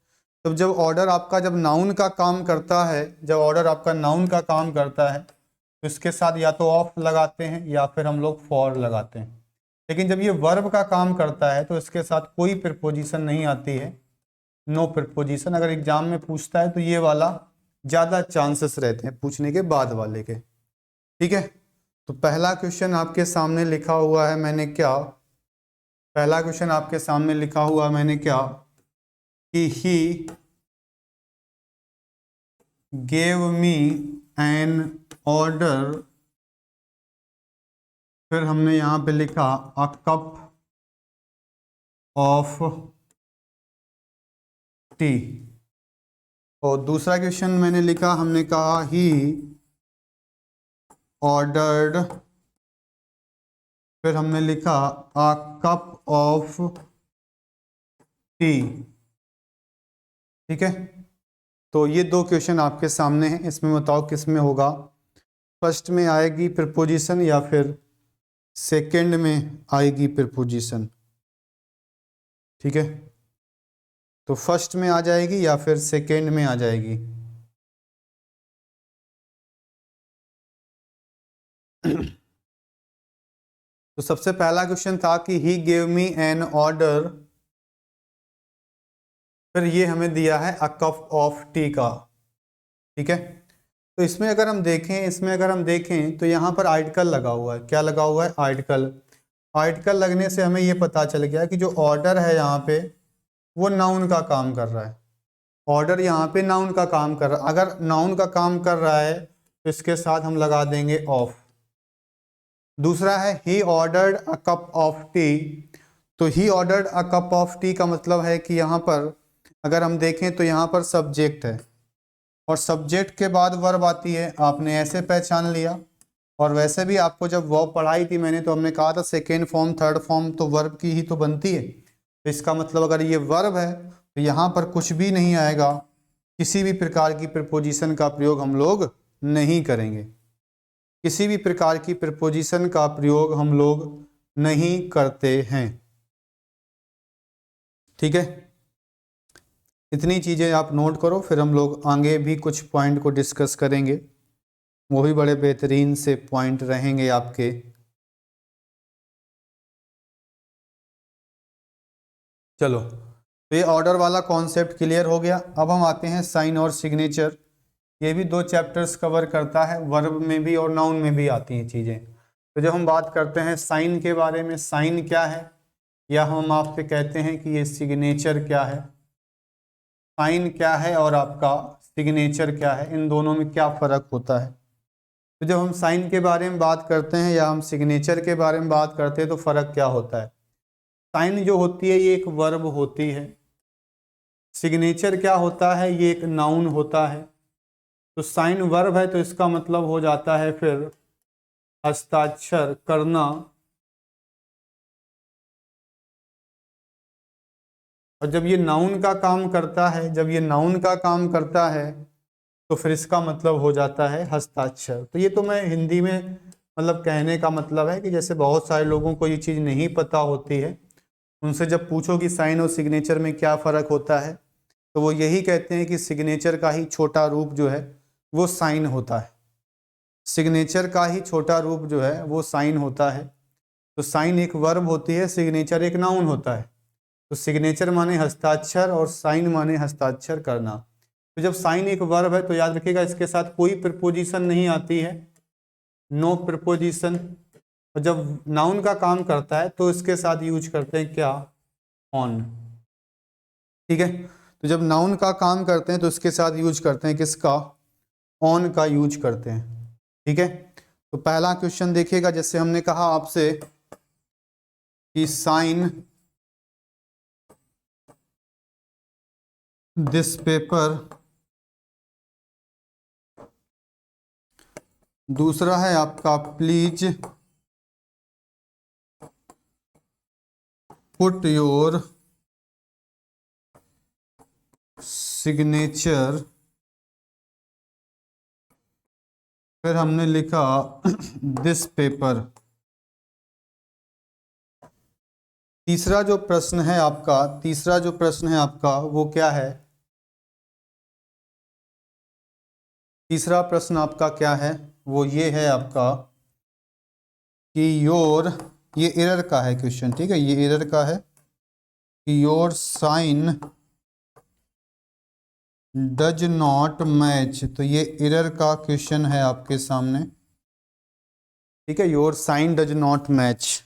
S1: तो जब ऑर्डर आपका जब नाउन का काम करता है, जब ऑर्डर आपका नाउन का काम करता है तो इसके साथ या तो ऑफ लगाते हैं या फिर हम लोग फॉर लगाते हैं। लेकिन जब ये वर्ब का काम करता है तो इसके साथ कोई प्रीपोजिशन नहीं आती है, नो प्रीपोजिशन। अगर एग्जाम में पूछता है तो ये वाला ज़्यादा चांसेस रहते हैं पूछने के बाद वाले के। ठीक है, तो पहला क्वेश्चन आपके सामने लिखा हुआ है मैंने क्या, पहला क्वेश्चन आपके सामने लिखा हुआ मैंने क्या कि he gave me an order, फिर हमने यहाँ पे लिखा अ कप ऑफ टी। और दूसरा क्वेश्चन मैंने लिखा, हमने कहा ही ऑर्डर्ड, फिर हमने लिखा अ कप ऑफ टी। ठीक है, तो ये 2 क्वेश्चन आपके सामने हैं, इसमें बताओ किस में होगा, फर्स्ट में आएगी प्रीपोजिशन या फिर सेकंड में आएगी प्रीपोजिशन। ठीक है, तो फर्स्ट में आ जाएगी या फिर सेकंड में आ जाएगी। तो सबसे पहला क्वेश्चन था कि he gave me an order, फिर ये हमें दिया है अ कप ऑफ टी का। ठीक है, तो इसमें अगर हम देखें, इसमें अगर हम देखें तो यहाँ पर आर्टिकल लगा हुआ है, क्या लगा हुआ है, आर्टिकल। आर्टिकल लगने से हमें ये पता चल गया कि जो ऑर्डर है यहाँ पे वो नाउन का काम कर रहा है। ऑर्डर यहाँ पे नाउन का काम कर रहा है, अगर नाउन का काम कर रहा है तो इसके साथ हम लगा देंगे ऑफ। दूसरा है he ordered a cup of tea, तो he ordered a cup of tea का मतलब है कि यहाँ पर अगर हम देखें तो यहाँ पर सब्जेक्ट है और सब्जेक्ट के बाद वर्ब आती है, आपने ऐसे पहचान लिया। और वैसे भी आपको जब वर्ब पढ़ाई थी मैंने तो हमने कहा था सेकेंड फॉर्म थर्ड फॉर्म तो वर्ब की ही तो बनती है। तो इसका मतलब अगर ये वर्ब है तो यहाँ पर कुछ भी नहीं आएगा, किसी भी प्रकार की प्रीपोजिशन का प्रयोग हम लोग नहीं करेंगे, किसी भी प्रकार की प्रीपोजिशन का प्रयोग हम लोग नहीं करते हैं। ठीक है, इतनी चीज़ें आप नोट करो, फिर हम लोग आगे भी कुछ पॉइंट को डिस्कस करेंगे, वो भी बड़े बेहतरीन से पॉइंट रहेंगे आपके। चलो, तो ये ऑर्डर वाला कॉन्सेप्ट क्लियर हो गया। अब हम आते हैं साइन और सिग्नेचर। ये भी 2 चैप्टर्स कवर करता है, वर्ब में भी और नाउन में भी आती हैं चीज़ें। तो जब हम बात करते हैं साइन के बारे में, साइन क्या है, या हम आपसे कहते हैं कि ये सिग्नेचर क्या है, साइन क्या है और आपका सिग्नेचर क्या है, इन दोनों में क्या फ़र्क होता है। तो जब हम साइन के बारे में बात करते हैं या हम सिग्नेचर के बारे में बात करते हैं तो फ़र्क क्या होता है। साइन जो होती है ये एक वर्ब होती है, सिग्नेचर क्या होता है, ये एक नाउन होता है। तो साइन वर्ब है तो इसका मतलब हो जाता है फिर हस्ताक्षर करना, और जब ये नाउन का काम करता है, जब ये नाउन का काम करता है तो फिर इसका मतलब हो जाता है हस्ताक्षर। तो ये तो मैं हिंदी में मतलब कहने का मतलब है कि जैसे बहुत सारे लोगों को ये चीज़ नहीं पता होती है, उनसे जब पूछो कि साइन और सिग्नेचर में क्या फ़र्क होता है तो वो यही कहते हैं कि सिग्नेचर का ही छोटा रूप जो है वो साइन होता है, सिग्नेचर का ही छोटा रूप जो है वो साइन होता है। तो साइन एक वर्ब होती है, सिग्नेचर एक नाउन होता है। तो सिग्नेचर माने हस्ताक्षर और साइन माने हस्ताक्षर करना। तो जब साइन एक वर्ब है तो याद रखिएगा इसके साथ कोई प्रिपोजिशन नहीं आती है, नो प्रिपोजिशन। और जब नाउन का काम करता है तो इसके साथ यूज करते हैं क्या, ऑन। ठीक है, तो जब नाउन का काम करते हैं तो इसके साथ यूज करते हैं किसका, ऑन का यूज करते हैं। ठीक है, तो पहला क्वेश्चन देखिएगा, जैसे हमने कहा आपसे कि साइन दिस पेपर, दूसरा है आपका प्लीज पुट योर सिग्नेचर, फिर हमने लिखा दिस पेपर। तीसरा जो प्रश्न है आपका, तीसरा जो प्रश्न है आपका वो क्या है, तीसरा प्रश्न आपका क्या है, वो ये है आपका कि योर, ये एरर का है क्वेश्चन, ठीक है, ये एरर का है कि your sign does not match. तो ये एरर का क्वेश्चन है आपके सामने, ठीक है, your sign does not match.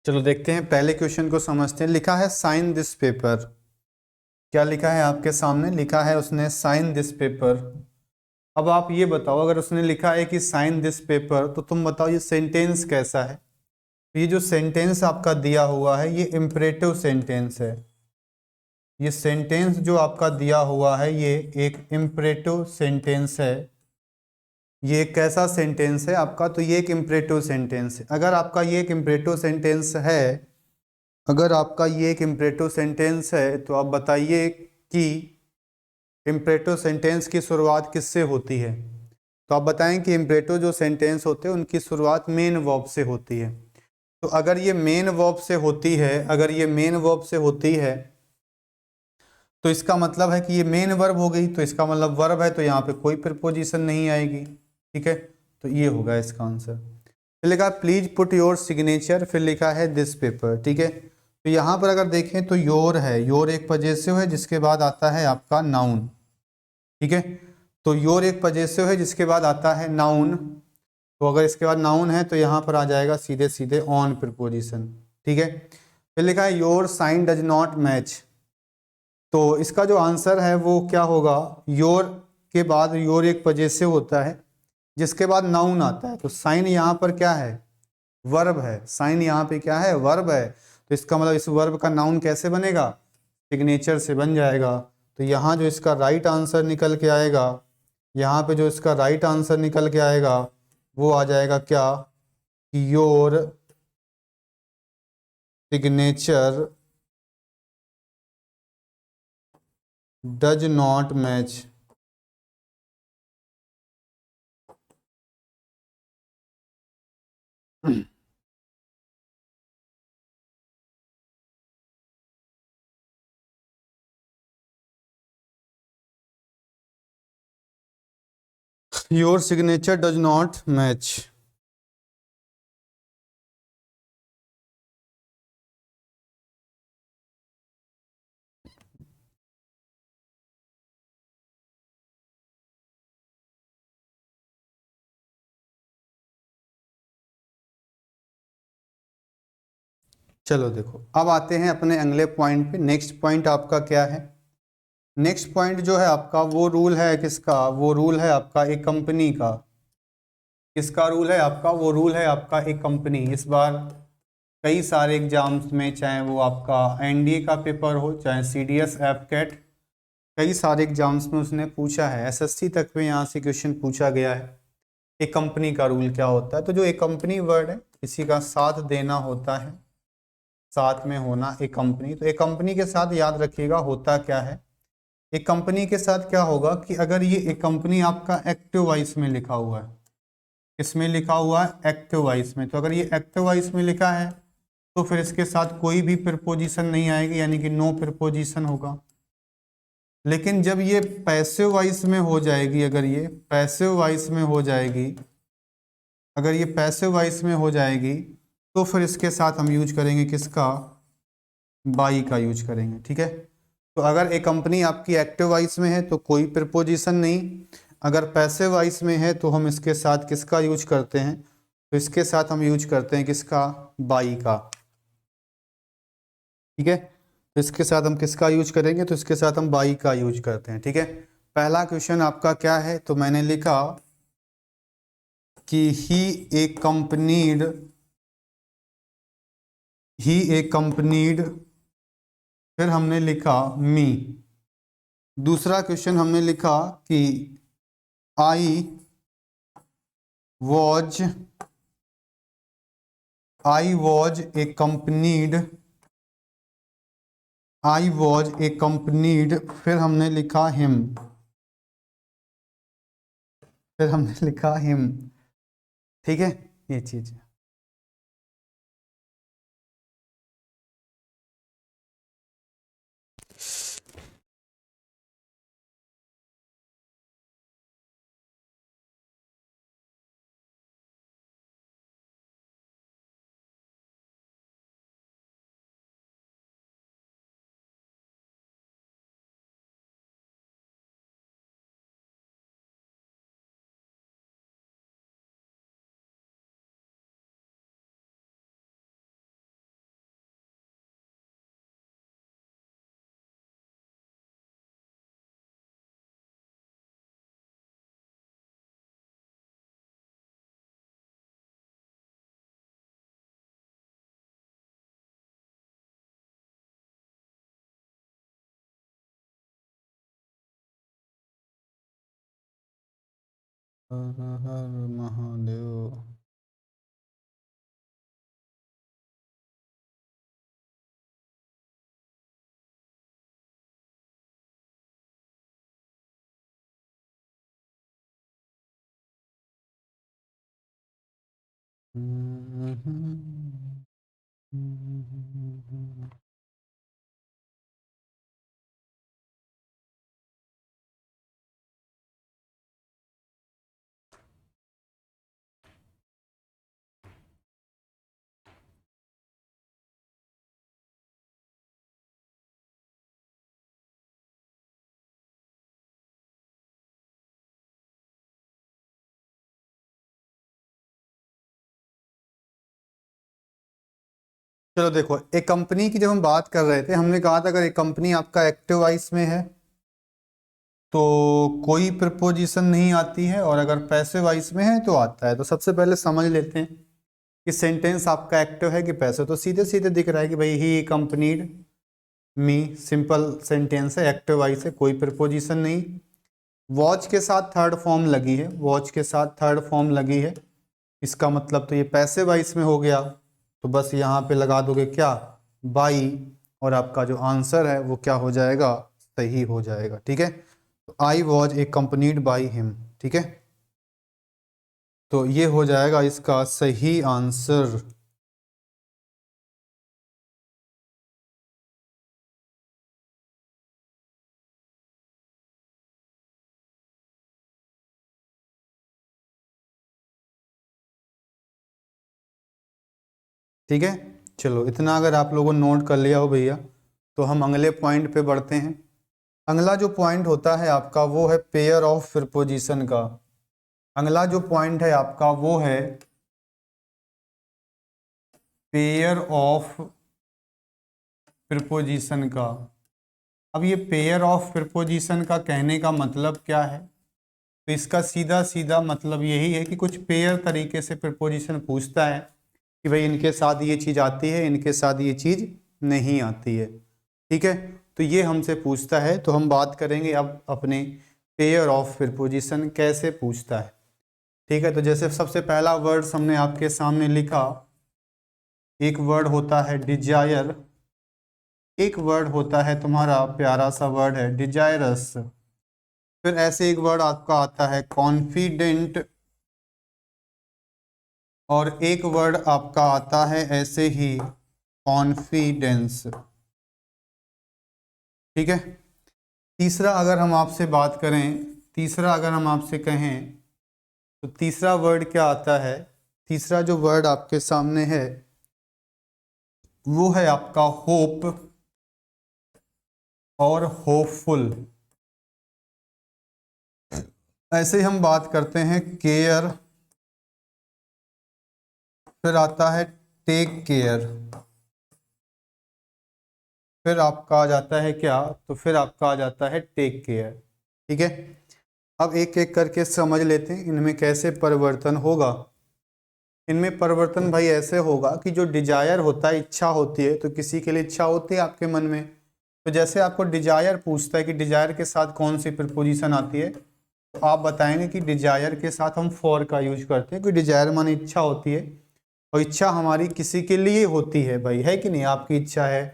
S1: चलो देखते हैं, पहले क्वेश्चन को समझते हैं। लिखा है साइन दिस पेपर, क्या लिखा है आपके सामने, लिखा है उसने साइन दिस पेपर। अब आप ये बताओ, अगर उसने लिखा है कि साइन दिस पेपर, तो तुम बताओ ये सेंटेंस कैसा है। ये जो सेंटेंस आपका दिया हुआ है ये इम्परेटिव सेंटेंस है। ये सेंटेंस जो आपका दिया हुआ है ये एक इम्परेटिव सेंटेंस है। ये एक कैसा सेंटेंस है आपका, तो ये एक इम्परेटिव सेंटेंस है। अगर आपका ये एक इम्परेटिव सेंटेंस है, अगर आपका ये एक इम्परेटिव सेंटेंस है, तो आप बताइए कि इम्परेटिव सेंटेंस की शुरुआत किससे होती है। तो आप बताएं कि इम्परेटिव जो सेंटेंस होते हैं उनकी शुरुआत मेन वर्ब से होती है। तो अगर ये मेन वर्ब से होती है, अगर ये मेन वर्ब से होती है, तो इसका मतलब है कि ये मेन वर्ब हो गई। तो इसका मतलब वर्ब है, तो यहाँ पे कोई प्रीपोजिशन नहीं आएगी। ठीक है, तो ये होगा इसका आंसर। फिर लिखा प्लीज पुट योर सिग्नेचर, फिर लिखा है दिस पेपर। ठीक है, तो यहाँ पर अगर देखें तो योर है, योर एक पजेसिव है जिसके बाद आता है आपका नाउन। ठीक है, तो योर एक पजेसिव है जिसके बाद आता है नाउन। तो अगर इसके बाद नाउन है तो यहाँ पर आ जाएगा सीधे सीधे ऑन प्रीपोजिशन। ठीक है, फिर लिखा है your sign does not match. तो इसका जो आंसर है वो क्या होगा, योर के बाद योर एक पजेसिव होता है जिसके बाद नाउन आता है। तो साइन यहाँ पर क्या है, वर्ब है। साइन यहाँ पे क्या है, वर्ब है। तो इसका मतलब इस वर्ब का नाउन कैसे बनेगा, सिग्नेचर से बन जाएगा। तो यहाँ जो इसका राइट आंसर निकल के आएगा, यहाँ पे जो इसका राइट आंसर निकल के आएगा वो आ जाएगा क्या, your signature does not match. Your signature does not match. चलो देखो, अब आते हैं अपने अगले पॉइंट पे। नेक्स्ट पॉइंट आपका क्या है, नेक्स्ट पॉइंट जो है आपका वो रूल है किसका, वो रूल है आपका एक कंपनी का। किसका रूल है आपका, वो रूल है आपका एक कंपनी। इस बार कई सारे एग्जाम्स में, चाहे वो आपका एनडीए का पेपर हो, चाहे सीडीएस एफकेट, कई सारे एग्जाम्स में उसने पूछा है। एसएससी तक में यहाँ से क्वेश्चन पूछा गया है, एक कंपनी का रूल क्या होता है। तो जो एक कंपनी वर्ड है इसी का साथ देना होता है, साथ में होना एक कंपनी। तो एक कंपनी के साथ याद रखिएगा होता क्या है, एक कंपनी के साथ क्या होगा कि अगर ये एक कंपनी आपका एक्टिव वॉइस में लिखा हुआ है, इसमें लिखा हुआ है एक्टिव वॉइस में, तो अगर ये एक्टिव वॉइस में लिखा है तो फिर इसके साथ कोई भी प्रीपोजिशन नहीं आएगी, यानी कि नो प्रीपोजिशन होगा। लेकिन जब ये पैसिव वॉइस में हो जाएगी, अगर ये पैसिव वॉइस में हो जाएगी, अगर ये पैसिव वॉइस में हो जाएगी, तो फिर इसके साथ हम यूज करेंगे किसका, बाई का यूज करेंगे। ठीक है, तो अगर एक कंपनी आपकी एक्टिव वॉइस में है तो कोई प्रीपोजिशन नहीं, अगर पैसिव वॉइस में है तो हम इसके साथ किसका यूज करते हैं, तो इसके साथ हम यूज करते हैं किसका, बाई का। ठीक है, तो इसके साथ हम किसका यूज करेंगे, तो इसके साथ हम बाई का यूज करते हैं। ठीक है, पहला क्वेश्चन आपका क्या है, तो मैंने लिखा कि ही ए कंपनीड, फिर हमने लिखा मी। दूसरा क्वेश्चन हमने लिखा कि I was I was a कंपनीड, फिर हमने लिखा हिम, ठीक है, ये चीज। हर हर महादेव। चलो देखो, एक कंपनी की जब हम बात कर रहे थे, हमने कहा था अगर एक कंपनी आपका एक्टिव वॉइस में है तो कोई प्रिपोजिशन नहीं आती है, और अगर पैसिव वॉइस में है तो आता है। तो सबसे पहले समझ लेते हैं कि सेंटेंस आपका एक्टिव है कि पैसिव। तो सीधे सीधे दिख रहा है कि भाई ही कंपनीड मी, सिंपल सेंटेंस है, एक्टिव वॉइस है, कोई प्रिपोजिशन नहीं। वॉच के साथ थर्ड फॉर्म लगी है, वॉच के साथ थर्ड फॉर्म लगी है, इसका मतलब तो ये पैसिव वॉइस में हो गया। तो बस यहाँ पे लगा दोगे क्या, बाई, और आपका जो आंसर है वो क्या हो जाएगा, सही हो जाएगा। ठीक है, तो आई वॉज एक्कम्पनीड बाई हिम। ठीक है, तो ये हो जाएगा इसका सही आंसर। ठीक है, चलो इतना अगर आप लोगों ने नोट कर लिया हो भैया, तो हम अगले पॉइंट पे बढ़ते हैं। अगला जो पॉइंट होता है आपका वो है पेयर ऑफ प्रिपोजिशन का। अगला जो पॉइंट है आपका वो है पेयर ऑफ प्रिपोजिशन का। अब ये पेयर ऑफ प्रिपोजिशन का कहने का मतलब क्या है, तो इसका सीधा सीधा मतलब यही है कि कुछ पेयर तरीके से प्रिपोजिशन पूछता है कि भाई इनके साथ ये चीज़ आती है, इनके साथ ये चीज़ नहीं आती है। ठीक है, तो ये हमसे पूछता है। तो हम बात करेंगे अब अपने पेयर ऑफ प्रिपोजिशन कैसे पूछता है। ठीक है, तो जैसे सबसे पहला वर्ड हमने आपके सामने लिखा, एक वर्ड होता है डिजायर, एक वर्ड होता है तुम्हारा प्यारा सा वर्ड है डिजायरस, फिर ऐसे एक वर्ड आपका आता है कॉन्फिडेंट, और एक वर्ड आपका आता है ऐसे ही कॉन्फिडेंस। ठीक है, तीसरा अगर हम आपसे बात करें, तीसरा अगर हम आपसे कहें तो तीसरा वर्ड क्या आता है, तीसरा जो वर्ड आपके सामने है वो है आपका होप और होपफुल। ऐसे ही हम बात करते हैं केयर, फिर आता है टेक केयर, फिर आपका आ जाता है क्या, तो फिर आपका आ जाता है टेक केयर। ठीक है, अब एक एक करके समझ लेते हैं इनमें कैसे परिवर्तन होगा। इनमें परिवर्तन भाई ऐसे होगा कि जो डिजायर होता है, इच्छा होती है, तो किसी के लिए इच्छा होती है आपके मन में, तो जैसे आपको डिजायर पूछता है कि डिजायर के साथ कौन सी प्रिपोजिशन आती है, तो आप बताएंगे कि डिजायर के साथ हम फॉर का यूज करते हैं, क्योंकि डिजायर माने इच्छा होती है, और इच्छा हमारी किसी के लिए होती है भाई, है कि नहीं। आपकी इच्छा है,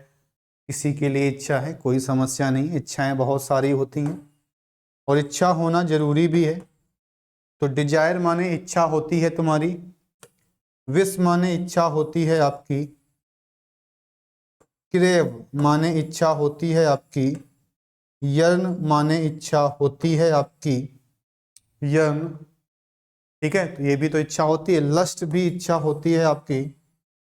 S1: किसी के लिए इच्छा है, कोई समस्या नहीं, इच्छाएं बहुत सारी होती हैं और इच्छा होना जरूरी भी है। तो डिजायर माने इच्छा होती है तुम्हारी, विश माने इच्छा होती है आपकी, क्रेव माने इच्छा होती है आपकी, यर्न माने इच्छा होती है आपकी, यर्न। ठीक है, तो ये भी तो इच्छा होती है, लस्ट भी इच्छा होती है आपकी।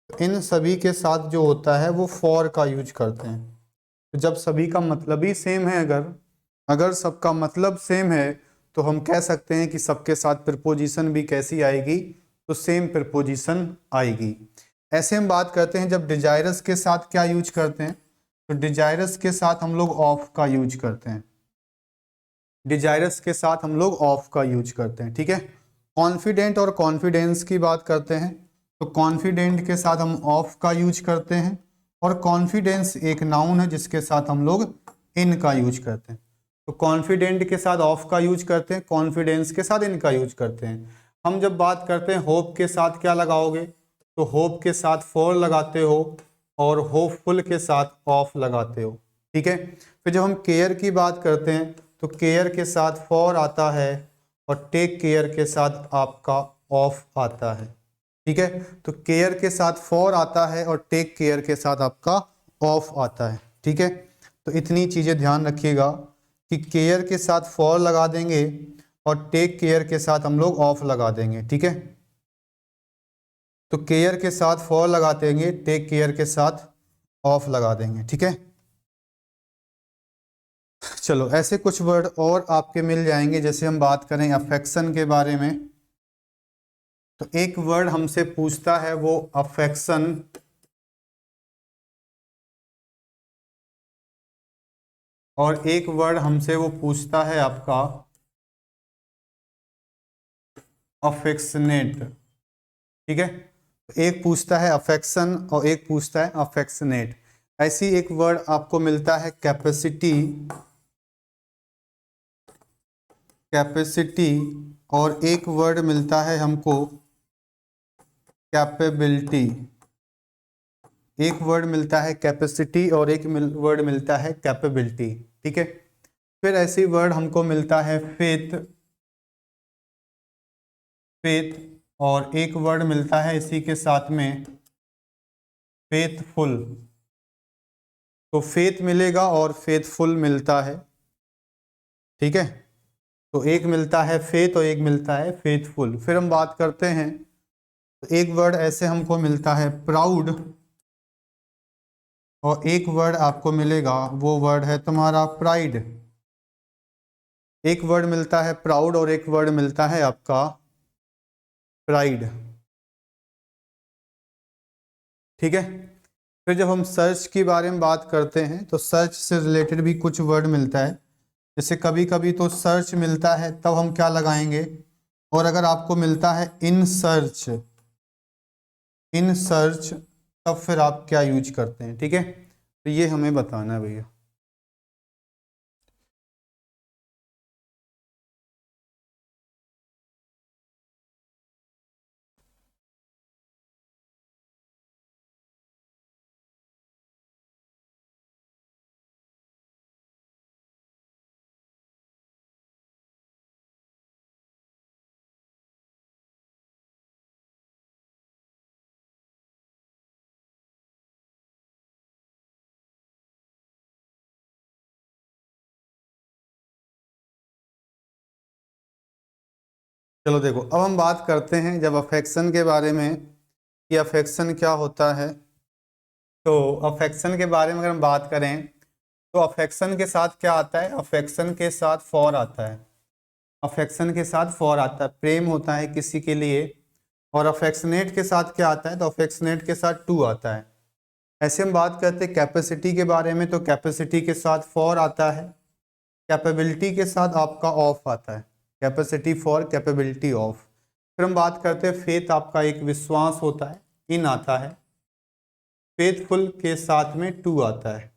S1: तो इन सभी के साथ जो होता है वो फॉर का यूज करते हैं। तो जब सभी का मतलब ही सेम है, अगर अगर सबका मतलब सेम है, तो हम कह सकते हैं कि सबके साथ प्रिपोजिशन भी कैसी आएगी, तो सेम प्रिपोजिशन आएगी। ऐसे हम बात करते हैं जब डिजायरस के साथ क्या यूज करते हैं, तो डिजायरस के साथ हम लोग ऑफ का यूज करते हैं, डिजायरस के साथ हम लोग ऑफ का यूज करते हैं। ठीक है, कॉन्फिडेंट और कॉन्फिडेंस की बात करते हैं, तो कॉन्फिडेंट के साथ हम ऑफ का यूज करते हैं, और कॉन्फिडेंस एक नाउन है जिसके साथ हम लोग इन का यूज करते हैं। तो कॉन्फिडेंट के साथ ऑफ का यूज करते हैं, कॉन्फिडेंस के साथ इनका यूज करते हैं। हम जब बात करते हैं होप के साथ क्या लगाओगे, तो होप के साथ फॉर लगाते हो और होपफुल के साथ ऑफ लगाते हो, ठीक है। फिर जब हम केयर की बात करते हैं तो केयर के साथ फॉर आता है और टेक केयर के साथ आपका ऑफ आता है, ठीक है। तो केयर के साथ फॉर आता है और टेक केयर के साथ आपका ऑफ आता है, ठीक है। तो इतनी चीज़ें ध्यान रखिएगा कि केयर के साथ फॉर लगा देंगे और टेक केयर के साथ हम लोग ऑफ लगा देंगे, ठीक है। तो केयर के साथ फॉर लगा देंगे, टेक केयर के साथ ऑफ लगा देंगे, ठीक है। चलो ऐसे कुछ वर्ड और आपके मिल जाएंगे। जैसे हम बात करें अफेक्शन के बारे में, तो एक वर्ड हमसे पूछता है वो अफेक्शन, और एक वर्ड हमसे वो पूछता है आपका अफेक्शनेट, ठीक है। एक पूछता है अफेक्शन और एक पूछता है अफेक्शनेट। ऐसी एक वर्ड आपको मिलता है कैपेसिटी, कैपेसिटी, और एक वर्ड मिलता है हमको कैपेबिलिटी। एक वर्ड मिलता है कैपेसिटी और एक वर्ड मिलता है कैपेबिलिटी, ठीक है। फिर ऐसी वर्ड हमको मिलता है फेथ, फेथ, और एक वर्ड मिलता है इसी के साथ में फेथफुल। तो फेथ मिलेगा और फेथफुल मिलता है, ठीक है। तो एक मिलता है फेथ और एक मिलता है फेथफुल। फिर हम बात करते हैं तो एक वर्ड ऐसे हमको मिलता है प्राउड, और एक वर्ड आपको मिलेगा वो वर्ड है तुम्हारा प्राइड। एक वर्ड मिलता है प्राउड और एक वर्ड मिलता है आपका प्राइड, ठीक है। फिर जब हम सर्च के बारे में बात करते हैं तो सर्च से रिलेटेड भी कुछ वर्ड मिलता है। जैसे कभी कभी तो सर्च मिलता है तब हम क्या लगाएंगे, और अगर आपको मिलता है इन सर्च, इन सर्च, तब फिर आप क्या यूज करते हैं, ठीक है। तो ये हमें बताना है भैया। चलो देखो, अब हम बात करते हैं जब अफेक्शन के बारे में कि अफेक्शन क्या होता है। तो अफेक्शन के बारे में अगर हम बात करें तो अफेक्शन के साथ क्या आता है, अफेक्शन के साथ फॉर आता है। अफेक्शन के साथ फॉर आता है, प्रेम होता है किसी के लिए। और अफेक्शनेट के साथ क्या आता है, तो अफेक्शनेट के साथ टू आता है। ऐसे हम बात करते हैं कैपेसिटी के बारे में, तो कैपेसिटी के साथ फॉर आता है, कैपेबिलिटी के साथ आपका ऑफ आता है, कैपेसिटी फॉर कैपेबिलिटी ऑफ। फिर हम बात करते हैं फेथ, आपका एक विश्वास होता है, इन आता है। फेथफुल के साथ में टू आता है,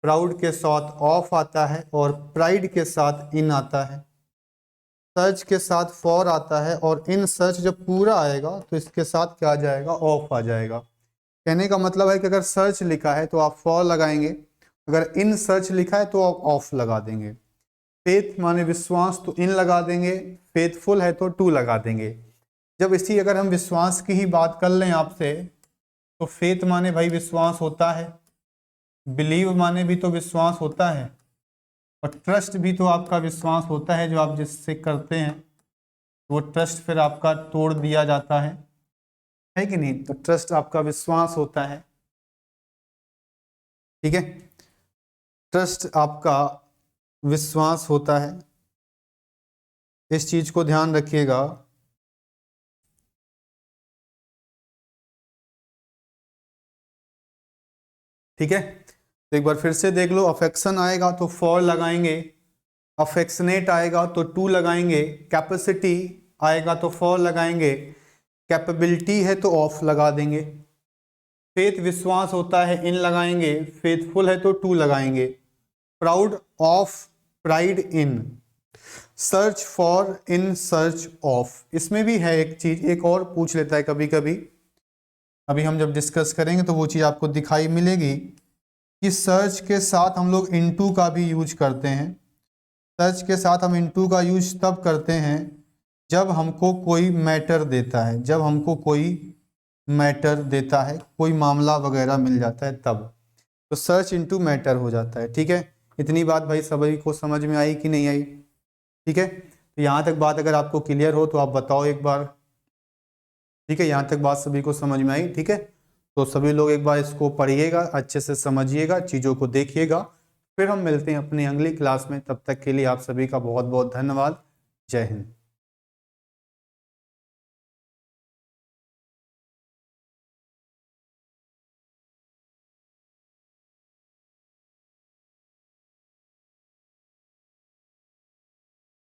S1: प्राउड के साथ ऑफ आता है और प्राइड के साथ इन आता है। सर्च के साथ फॉर आता है और इन सर्च जब पूरा आएगा तो इसके साथ क्या आ जाएगा, ऑफ आ जाएगा। कहने का मतलब है कि अगर सर्च लिखा है तो आप फॉर लगाएंगे, अगर इन सर्च लिखा है तो आप ऑफ लगा देंगे। फेथ माने विश्वास तो इन लगा देंगे, फेथफुल है तो टू लगा देंगे। जब इसी अगर हम विश्वास की ही बात कर लें आपसे, तो फेथ माने भाई विश्वास होता है, बिलीव माने भी तो विश्वास होता है, और ट्रस्ट भी तो आपका विश्वास होता है जो आप जिससे करते हैं, वो ट्रस्ट फिर आपका तोड़ दिया जाता है कि नहीं। तो ट्रस्ट आपका विश्वास होता है, ठीक है। ट्रस्ट आपका विश्वास होता है, इस चीज को ध्यान रखिएगा। ठीक है, तो एक बार फिर से देख लो, अफेक्शन आएगा तो फॉर लगाएंगे, अफेक्शनेट आएगा तो टू लगाएंगे, कैपेसिटी आएगा तो फॉर लगाएंगे, कैपेबिलिटी है तो ऑफ लगा देंगे। फेथ विश्वास होता है, इन लगाएंगे, फेथफुल है तो टू लगाएंगे, proud of pride in, search for, in search of, इसमें भी है एक चीज, एक और पूछ लेता है कभी कभी, अभी हम जब डिस्कस करेंगे तो वो चीज आपको दिखाई मिलेगी कि सर्च के साथ हम लोग इनटू का भी यूज करते हैं। सर्च के साथ हम इनटू का यूज तब करते हैं जब हमको कोई मैटर देता है, जब हमको कोई मैटर देता है, कोई मामला वगैरह मिल जाता है तब, तो सर्च इनटू मैटर हो जाता है। ठीक है, इतनी बात भाई सभी को समझ में आई कि नहीं आई? ठीक है, तो यहाँ तक बात अगर आपको क्लियर हो तो आप बताओ एक बार। ठीक है, यहाँ तक बात सभी को समझ में आई? ठीक है, तो सभी लोग एक बार इसको पढ़िएगा, अच्छे से समझिएगा, चीज़ों को देखिएगा, फिर हम मिलते हैं अपनी अगली क्लास में। तब तक के लिए आप सभी का बहुत बहुत धन्यवाद। जय हिंद।